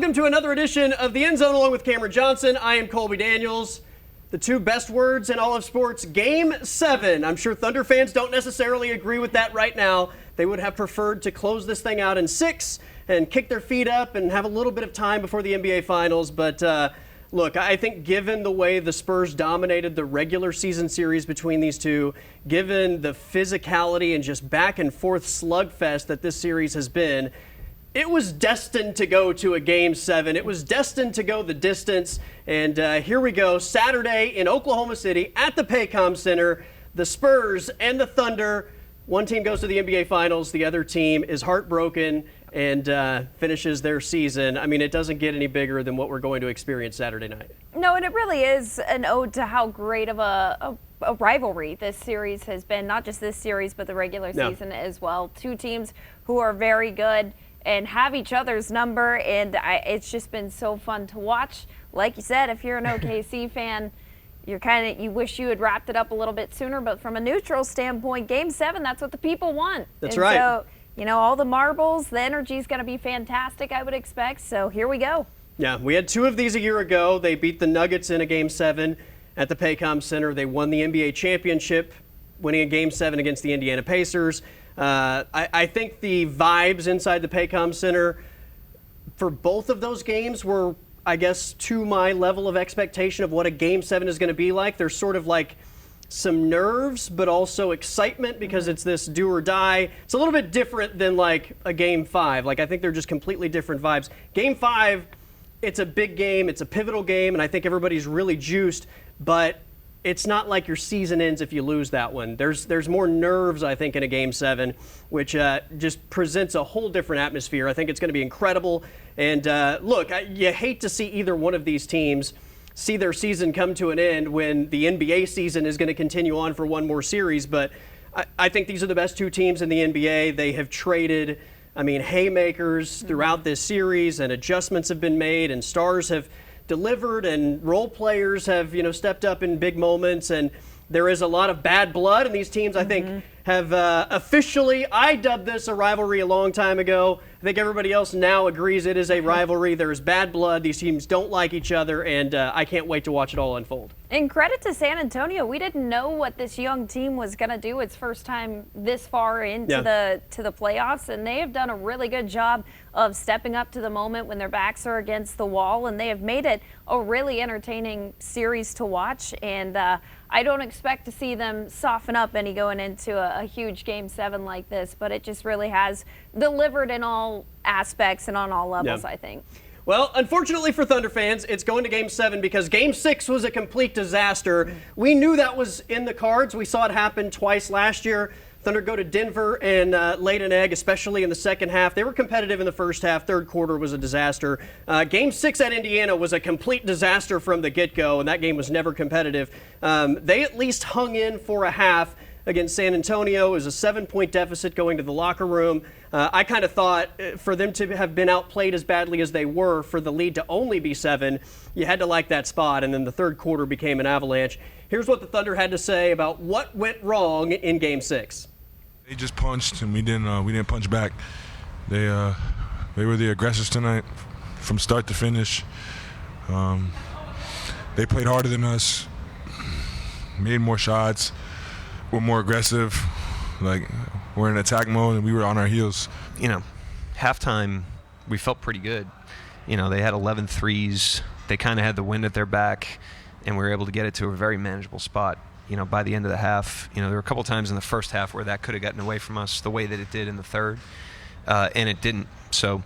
Welcome to another edition of The End Zone along with Cameron Johnson. I am Colby Daniels. The two best words in all of sports, Game 7. I'm sure Thunder fans don't necessarily agree with that right now. They would have preferred to close this thing out in 6 and kick their feet up and have a little bit of time before the NBA Finals. But look, I think given the way the Spurs dominated the regular season series between these two, given the physicality and just back and forth slugfest that this series has been, it was destined to go to a Game 7. It was destined to go the distance. And here we go, Saturday in Oklahoma City at the Paycom Center. The Spurs and the Thunder. One team goes to the NBA Finals. The other team is heartbroken and finishes their season. I mean, it doesn't get any bigger than what we're going to experience Saturday night. No, and it really is an ode to how great of a rivalry this series has been. Not just this series, but the regular season as well. Two teams who are very good and have each other's number, and it's just been so fun to watch. Like you said, if you're an OKC fan, you wish you had wrapped it up a little bit sooner, but from a neutral standpoint, Game 7, that's what the people want. That's right. So, all the marbles, the energy is going to be fantastic, I would expect. So here we go. Yeah, we had two of these a year ago. They beat the Nuggets in a Game 7 at the Paycom Center. They won the NBA championship, winning a Game 7 against the Indiana Pacers. I think the vibes inside the Paycom Center for both of those games were, I guess, to my level of expectation of what a Game 7 is going to be like. There's sort of like some nerves, but also excitement because it's this do or die. It's a little bit different than like a Game 5. Like, I think they're just completely different vibes. Game 5, it's a big game. It's a pivotal game, and I think everybody's really juiced, but it's not like your season ends if you lose that one. There's more nerves, I think, in a Game 7, which just presents a whole different atmosphere. I think it's going to be incredible. And look, you hate to see either one of these teams see their season come to an end when the NBA season is going to continue on for one more series. But I think these are the best two teams in the NBA. They have traded, haymakers throughout this series, and adjustments have been made, and stars have delivered, and role players have stepped up in big moments, and there is a lot of bad blood, and these teams I think have officially, I dubbed this a rivalry a long time ago. I think everybody else now agrees it is a rivalry. There is bad blood. These teams don't like each other, and I can't wait to watch it all unfold. And credit to San Antonio. We didn't know what this young team was going to do. It's first time this far into the playoffs, and they have done a really good job of stepping up to the moment when their backs are against the wall, and they have made it a really entertaining series to watch. And I don't expect to see them soften up any going into a huge Game 7 like this, but it just really has delivered in all aspects and on all levels, I think. Well, unfortunately for Thunder fans, it's going to Game 7 because Game 6 was a complete disaster. We knew that was in the cards. We saw it happen twice last year. Thunder go to Denver and laid an egg, especially in the second half. They were competitive in the first half. Third quarter was a disaster. Game 6 at Indiana was a complete disaster from the get-go, and that game was never competitive. They at least hung in for a half against San Antonio. It was a 7-point deficit going to the locker room. I kind of thought for them to have been outplayed as badly as they were, for the lead to only be 7, you had to like that spot, and then the third quarter became an avalanche. Here's what the Thunder had to say about what went wrong in Game 6. They just punched, and we didn't punch back. They were the aggressors tonight from start to finish. They played harder than us, made more shots, were more aggressive. Like, we're in attack mode, and we were on our heels. Halftime, we felt pretty good. They had 11 threes. They kind of had the wind at their back, and we were able to get it to a very manageable spot. By the end of the half, there were a couple times in the first half where that could have gotten away from us the way that it did in the third, and it didn't. So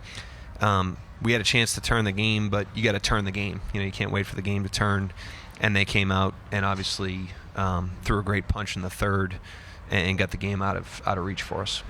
we had a chance to turn the game, but you got to turn the game. You can't wait for the game to turn, and they came out and obviously threw a great punch in the third and got the game out of reach for us.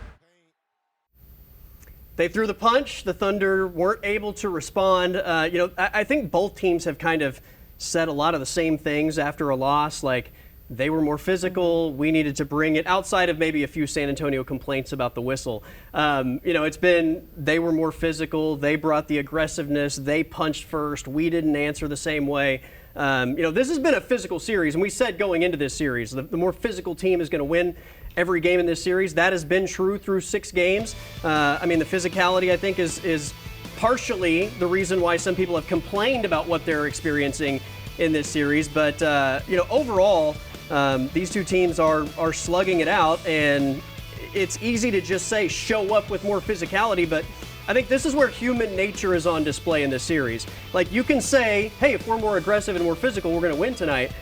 They threw the punch. The Thunder weren't able to respond. I think both teams have kind of said a lot of the same things after a loss, like they were more physical. We needed to bring it outside of maybe a few San Antonio complaints about the whistle. It's been they were more physical. They brought the aggressiveness. They punched first. We didn't answer the same way. This has been a physical series, and we said going into this series, the more physical team is going to win every game in this series. That has been true through 6 games. The physicality, I think, is partially the reason why some people have complained about what they're experiencing in this series. But overall, these two teams are slugging it out, and it's easy to just say show up with more physicality, but I think this is where human nature is on display in this series. Like, you can say, hey, if we're more aggressive and more physical, we're going to win tonight.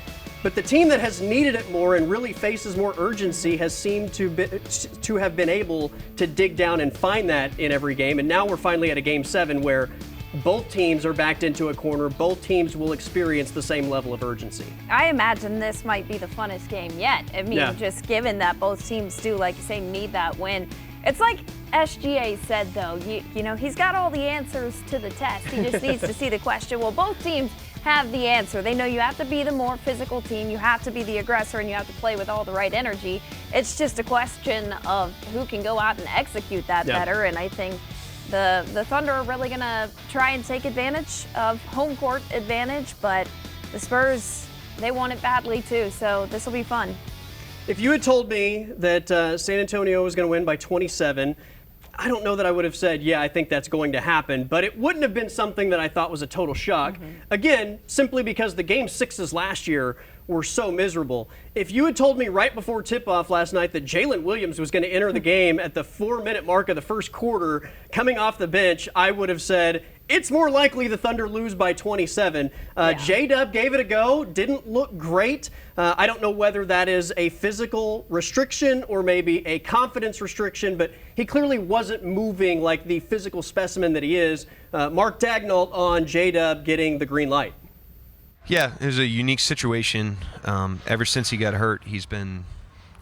But the team that has needed it more and really faces more urgency has seemed to have been able to dig down and find that in every game. And now we're finally at a Game 7 where both teams are backed into a corner. Both teams will experience the same level of urgency. I imagine this might be the funnest game yet. I mean, just given that both teams do, like you say, need that win. It's like SGA said, though, you know, he's got all the answers to the test. He just needs to see the question. Well, both teams have the answer. They know you have to be the more physical team, you have to be the aggressor, and you have to play with all the right energy. It's just a question of who can go out and execute that better, and I think the Thunder are really going to try and take advantage of home court advantage, but the Spurs, they want it badly too, so this will be fun. If you had told me that San Antonio was going to win by 27, I don't know that I would have said, yeah, I think that's going to happen, but it wouldn't have been something that I thought was a total shock. Again, simply because the Game 6s last year were so miserable. If you had told me right before tip-off last night that Jalen Williams was going to enter the game at the 4-minute mark of the first quarter, coming off the bench, I would have said, it's more likely the Thunder lose by 27. J-Dub gave it a go, didn't look great. I don't know whether that is a physical restriction or maybe a confidence restriction, but he clearly wasn't moving like the physical specimen that he is. Mark Daignault on J-Dub getting the green light. Yeah, it was a unique situation. Ever since he got hurt, he's been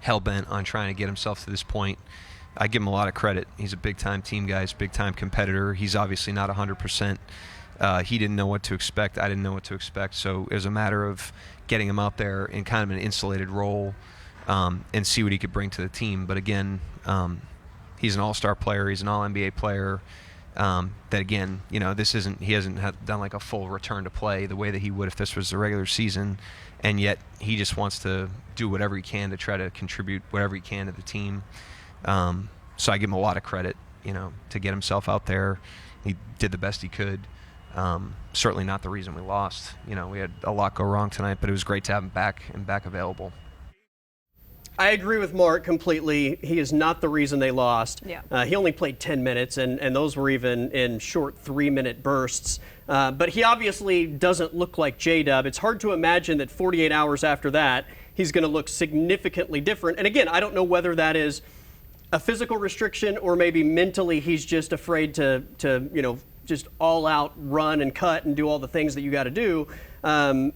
hell-bent on trying to get himself to this point. I give him a lot of credit. He's a big-time team guy. He's a big-time competitor. He's obviously not 100%. He didn't know what to expect. I didn't know what to expect. So it was a matter of getting him out there in kind of an insulated role and see what he could bring to the team. But again, he's an all-star player. He's an all-NBA player. That again, you know, this isn't. He hasn't done like a full return to play the way that he would if this was the regular season, and yet he just wants to do whatever he can to try to contribute whatever he can to the team. So I give him a lot of credit, you know, to get himself out there. He did the best he could. Certainly not the reason we lost. You know, we had a lot go wrong tonight, but it was great to have him back and back available. I agree with Mark completely. He is not the reason they lost. Yeah. He only played 10 minutes, and those were even in short 3-minute bursts. But he obviously doesn't look like J-Dub. It's hard to imagine that 48 hours after that, he's going to look significantly different. And again, I don't know whether that is a physical restriction or maybe mentally he's just afraid to you know, just all out run and cut and do all the things that you got to do.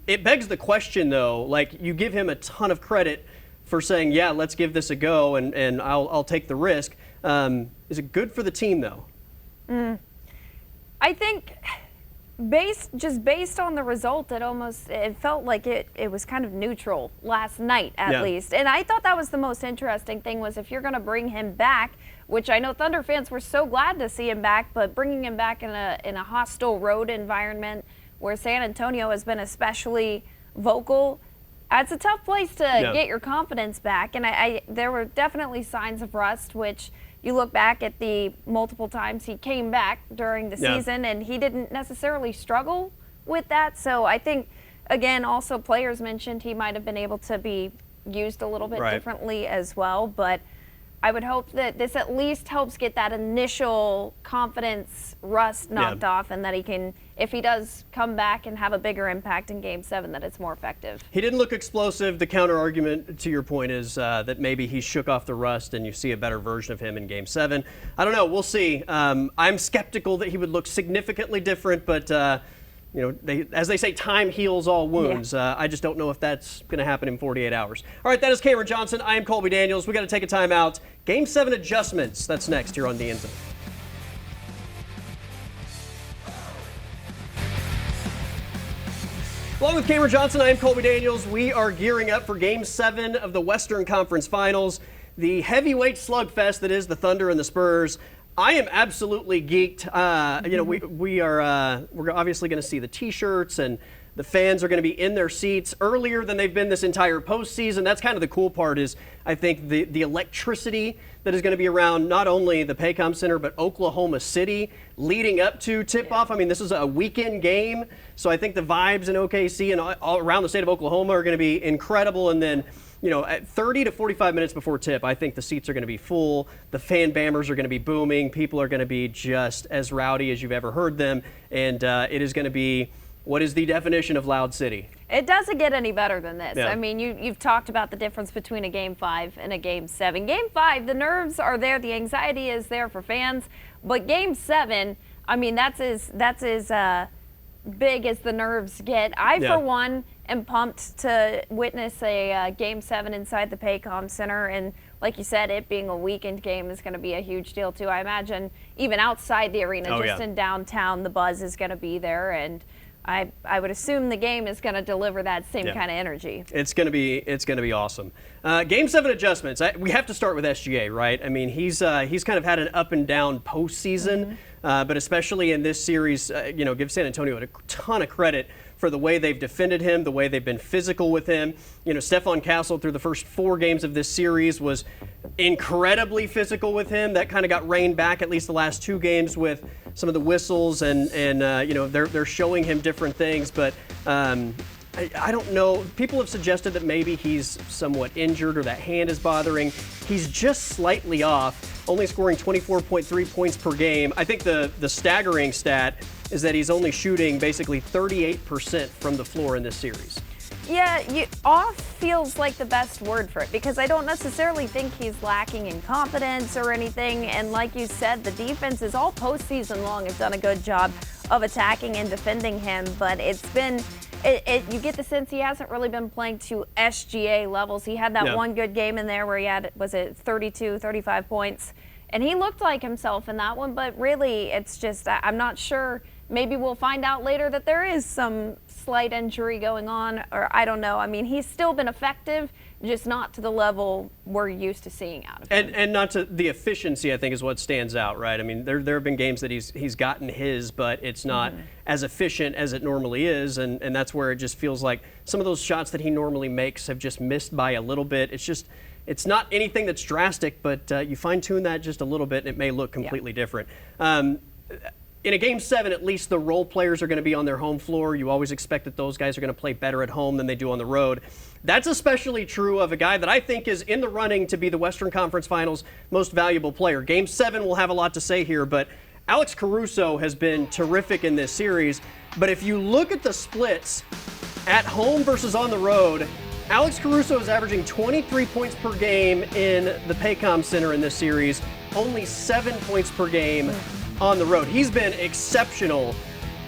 It begs the question, though, like, you give him a ton of credit for saying, yeah, let's give this a go and I'll take the risk. Is it good for the team, though? I think based on the result, it felt like it was kind of neutral last night, at least. And I thought that was the most interesting thing, was if you're going to bring him back, which I know Thunder fans were so glad to see him back, but bringing him back in a hostile road environment where San Antonio has been especially vocal, it's a tough place to get your confidence back. And there were definitely signs of rust, which you look back at the multiple times he came back during the season, and he didn't necessarily struggle with that. So I think, again, also players mentioned he might have been able to be used a little bit differently as well. But I would hope that this at least helps get that initial confidence rust knocked off, and that he can, if he does come back and have a bigger impact in Game 7, that it's more effective. He didn't look explosive. The counter argument to your point is that maybe he shook off the rust and you see a better version of him in Game 7. I don't know. We'll see. I'm skeptical that he would look significantly different, but you know, as they say, time heals all wounds. I just don't know if that's going to happen in 48 hours. All right, that is Cameron Johnson. I am Colby Daniels. We got to take a timeout. Game 7 adjustments. That's next here on The End Zone. Along with Cameron Johnson, I am Colby Daniels. We are gearing up for Game 7 of the Western Conference Finals, the heavyweight slugfest that is the Thunder and the Spurs. I am absolutely geeked. You know, we're obviously going to see the T-shirts and The fans are going to be in their seats earlier than they've been this entire postseason. That's kind of the cool part is, I think, the electricity that is going to be around not only the Paycom Center, but Oklahoma City leading up to tip-off. I mean, this is a weekend game, so I think the vibes in OKC and all around the state of Oklahoma are going to be incredible. And then, at 30 to 45 minutes before tip, I think the seats are going to be full. The fan bammers are going to be booming. People are going to be just as rowdy as you've ever heard them. And it is going to be, what is the definition of Loud City? It doesn't get any better than this. Yeah. I mean, you've talked about the difference between a Game 5 and a Game 7. Game 5, the nerves are there, the anxiety is there for fans. But Game 7, I mean, that's as big as the nerves get. I, for one, am pumped to witness a Game 7 inside the Paycom Center. And like you said, it being a weekend game is going to be a huge deal, too. I imagine even outside the arena, in downtown, the buzz is going to be there. And I would assume the game is going to deliver that same kind of energy. It's going to be awesome. Game 7 adjustments. We have to start with SGA, right? I mean, he's kind of had an up and down postseason, but especially in this series, give San Antonio a ton of credit for the way they've defended him, the way they've been physical with him. Stephon Castle through the first 4 games of this series was incredibly physical with him. That kind of got reined back at least the last 2 games with some of the whistles and they're showing him different things. But I don't know. People have suggested that maybe he's somewhat injured or that hand is bothering. He's just slightly off, only scoring 24.3 points per game. I think the staggering stat is that he's only shooting basically 38% from the floor in this series. Yeah, off feels like the best word for it because I don't necessarily think he's lacking in confidence or anything. And like you said, the defenses all postseason long have done a good job of attacking and defending him. But it's been, you get the sense he hasn't really been playing to SGA levels. He had that one good game in there where he had, 32, 35 points. And he looked like himself in that one. But really, it's just, I'm not sure. Maybe we'll find out later that there is some slight injury going on, or I don't know. I mean, he's still been effective, just not to the level we're used to seeing out of him. And not to the efficiency, I think, is what stands out, right? I mean, there have been games that he's gotten his, but it's not as efficient as it normally is, and that's where it just feels like some of those shots that he normally makes have just missed by a little bit. It's not anything that's drastic, but you fine-tune that just a little bit, and it may look completely different. In a Game 7, at least the role players are going to be on their home floor. You always expect that those guys are going to play better at home than they do on the road. That's especially true of a guy that I think is in the running to be the Western Conference Finals most valuable player. Game 7 will have a lot to say here, but Alex Caruso has been terrific in this series. But if you look at the splits at home versus on the road, Alex Caruso is averaging 23 points per game in the Paycom Center in this series, only 7 points per game on the road. He's been exceptional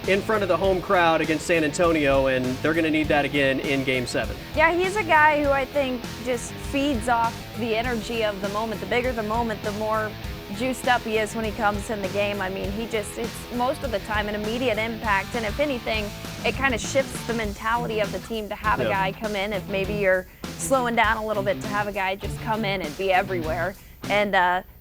in front of the home crowd against San Antonio, and they're going to need that again in Game 7. Yeah, he's a guy who I think just feeds off the energy of the moment. The bigger the moment, the more juiced up he is when he comes in the game. I mean, it's most of the time an immediate impact, and if anything, it kind of shifts the mentality of the team to have a guy come in. If maybe you're slowing down a little bit, to have a guy just come in and be everywhere. And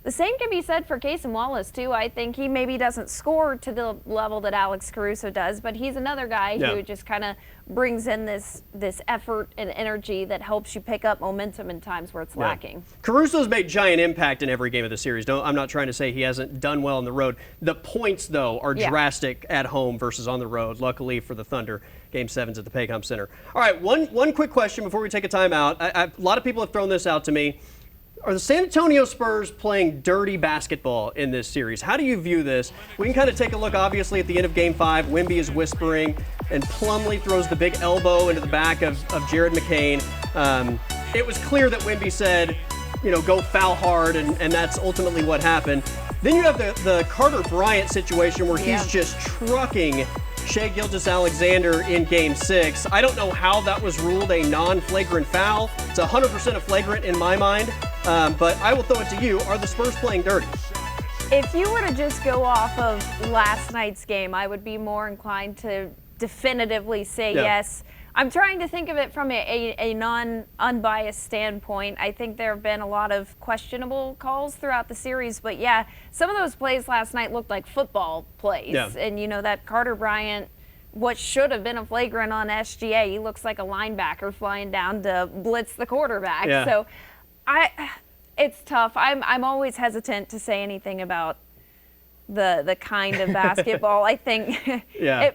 the same can be said for Cason Wallace, too. I think he maybe doesn't score to the level that Alex Caruso does, but he's another guy who just kind of brings in this effort and energy that helps you pick up momentum in times where it's lacking. Caruso's made giant impact in every game of the series. I'm not trying to say he hasn't done well on the road. The points, though, are drastic at home versus on the road. Luckily for the Thunder, Game 7's at the Paycom Center. All right, one quick question before we take a timeout. A lot of people have thrown this out to me. Are the San Antonio Spurs playing dirty basketball in this series? How do you view this? We can kind of take a look, obviously, at the end of Game 5. Wemby is whispering, and Plumlee throws the big elbow into the back of Jared McCain. It was clear that Wemby said, go foul hard, and that's ultimately what happened. Then you have the Carter Bryant situation where he's just trucking Shai Gilgeous-Alexander in Game 6. I don't know how that was ruled a non-flagrant foul. It's 100% a flagrant in my mind, but I will throw it to you. Are the Spurs playing dirty? If you were to just go off of last night's game, I would be more inclined to definitively say yes. I'm trying to think of it from a non-unbiased standpoint. I think there have been a lot of questionable calls throughout the series, but some of those plays last night looked like football plays. And that Carter Bryant what should have been a flagrant on SGA. He looks like a linebacker flying down to blitz the quarterback. Yeah. So it's tough. I'm always hesitant to say anything about the kind of basketball. I think Yeah.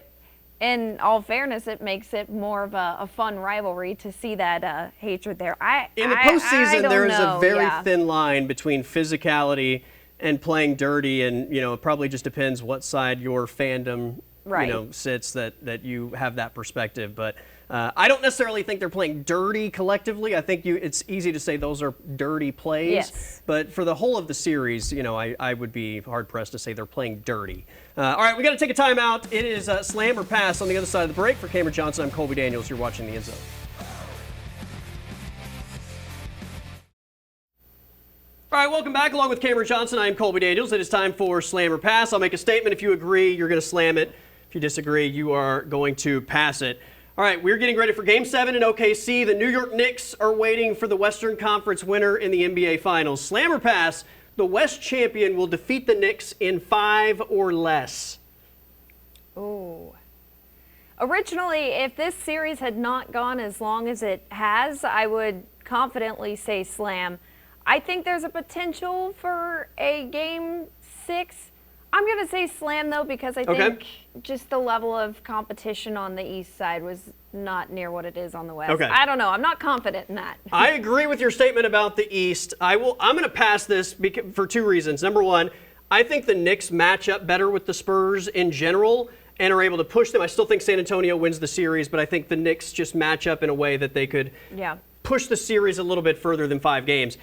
in all fairness, it makes it more of a fun rivalry to see that hatred there. In the postseason, there is a very yeah. thin line between physicality and playing dirty, and it probably just depends what side your fandom Right. sits that you have that perspective. But I don't necessarily think they're playing dirty collectively. I think it's easy to say those are dirty plays. Yes. But for the whole of the series, I would be hard pressed to say they're playing dirty. All right, we got to take a timeout. It is slam or pass on the other side of the break. For Cameron Johnson, I'm Colby Daniels. You're watching The End Zone. All right, welcome back. Along with Cameron Johnson, I am Colby Daniels. It is time for Slam or Pass. I'll make a statement. If you agree, you're going to slam it. If you disagree, you are going to pass it. All right, we're getting ready for Game 7 in OKC. The New York Knicks are waiting for the Western Conference winner in the NBA Finals. Slam or pass, the West champion will defeat the Knicks in 5 or less. Ooh. Originally, if this series had not gone as long as it has, I would confidently say slam. I think there's a potential for a Game 6. I'm going to say slam, though, because I think just the level of competition on the East side was not near what it is on the West. Okay. I don't know. I'm not confident in that. I agree with your statement about the East. I'm going to pass this for 2 reasons. Number one, I think the Knicks match up better with the Spurs in general and are able to push them. I still think San Antonio wins the series, but I think the Knicks just match up in a way that they could push the series a little bit further than 5 games.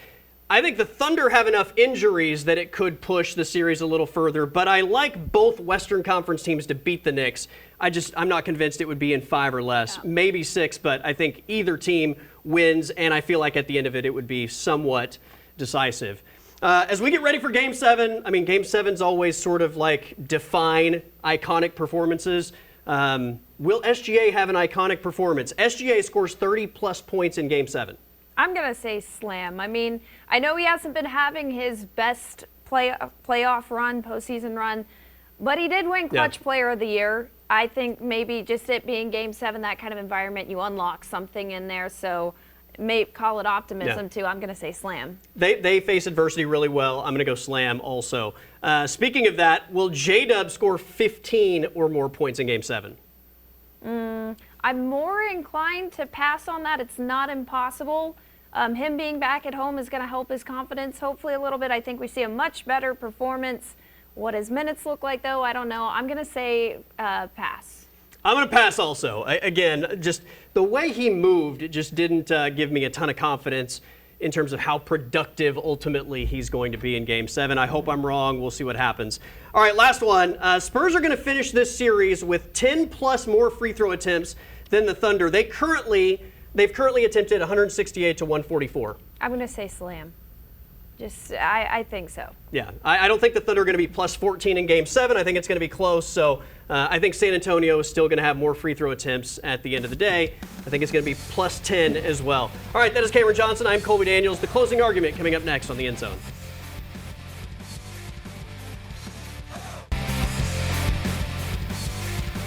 I think the Thunder have enough injuries that it could push the series a little further, but I like both Western Conference teams to beat the Knicks. I'm not convinced it would be in 5 or less, maybe 6, but I think either team wins, and I feel like at the end of it, it would be somewhat decisive. As we get ready for Game 7, Game 7's always sort of like define iconic performances. Will SGA have an iconic performance? SGA scores 30-plus points in Game 7. I'm going to say slam. I know he hasn't been having his best playoff run, postseason run, but he did win Clutch Player of the Year. I think maybe just it being Game 7, that kind of environment, you unlock something in there. So call it optimism, too. I'm going to say slam. They face adversity really well. I'm going to go slam also. Speaking of that, will J-Dub score 15 or more points in Game 7? I'm more inclined to pass on that. It's not impossible. Him being back at home is going to help his confidence, hopefully a little bit. I think we see a much better performance. What his minutes look like, though, I don't know. I'm going to say pass. I'm going to pass also. Again, just the way he moved, it just didn't give me a ton of confidence in terms of how productive ultimately he's going to be in Game 7. I hope I'm wrong. We'll see what happens. All right, last one. Spurs are going to finish this series with 10-plus more free throw attempts than the Thunder. They've currently attempted 168 to 144. I'm going to say slam. I think so. Yeah, I don't think the Thunder are going to be plus 14 in Game 7. I think it's going to be close. So I think San Antonio is still going to have more free throw attempts at the end of the day. I think it's going to be plus 10 as well. All right, that is Cameron Johnson. I'm Colby Daniels. The closing argument coming up next on The End Zone.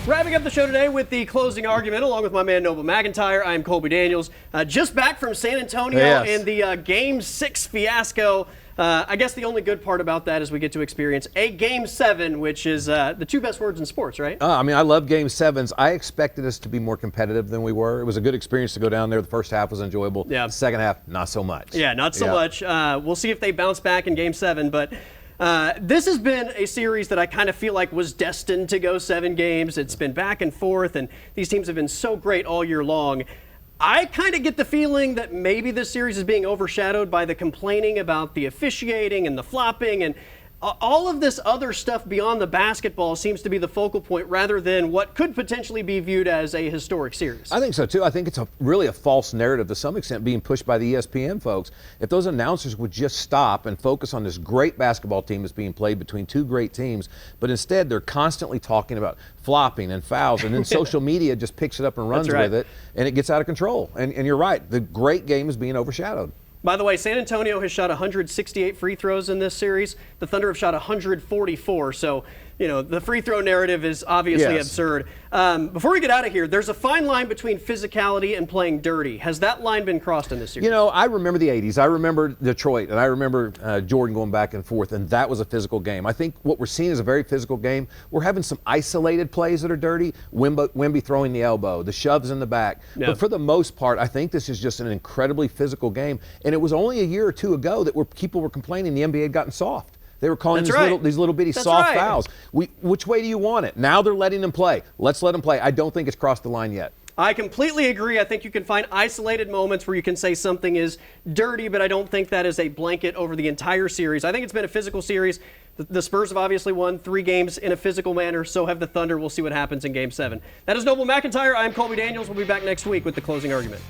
Wrapping up the show today with the closing argument, along with my man Noble McIntyre. I'm Colby Daniels. Just back from San Antonio and the Game 6 fiasco. I guess the only good part about that is we get to experience a Game 7, which is the 2 best words in sports, right? I love Game 7s. I expected us to be more competitive than we were. It was a good experience to go down there. The first half was enjoyable. Yeah. The second half, not so much. Yeah, not so much. We'll see if they bounce back in Game 7, but this has been a series that I kind of feel like was destined to go 7 games. It's been back and forth, and these teams have been so great all year long. I kind of get the feeling that maybe this series is being overshadowed by the complaining about the officiating and the flopping, and all of this other stuff beyond the basketball seems to be the focal point rather than what could potentially be viewed as a historic series. I think so, too. I think it's really a false narrative to some extent being pushed by the ESPN folks. If those announcers would just stop and focus on this great basketball team that's being played between 2 great teams, but instead they're constantly talking about flopping and fouls, and then social media just picks it up and runs with it, and it gets out of control. And you're right. The great game is being overshadowed. By the way, San Antonio has shot 168 free throws in this series. The Thunder have shot 144. So the free throw narrative is obviously Yes. absurd. Before we get out of here, there's a fine line between physicality and playing dirty. Has that line been crossed in this series? I remember the 80s. I remember Detroit, and I remember Jordan going back and forth, and that was a physical game. I think what we're seeing is a very physical game. We're having some isolated plays that are dirty. Wemby throwing the elbow, the shoves in the back. Yeah. But for the most part, I think this is just an incredibly physical game. And it was only a year or two ago that people were complaining the NBA had gotten soft. They were calling these little bitty soft fouls. Which way do you want it? Now they're letting them play. Let's let them play. I don't think it's crossed the line yet. I completely agree. I think you can find isolated moments where you can say something is dirty, but I don't think that is a blanket over the entire series. I think it's been a physical series. The Spurs have obviously won 3 games in a physical manner. So have the Thunder. We'll see what happens in Game 7. That is Noble McIntyre. I'm Colby Daniels. We'll be back next week with the closing argument.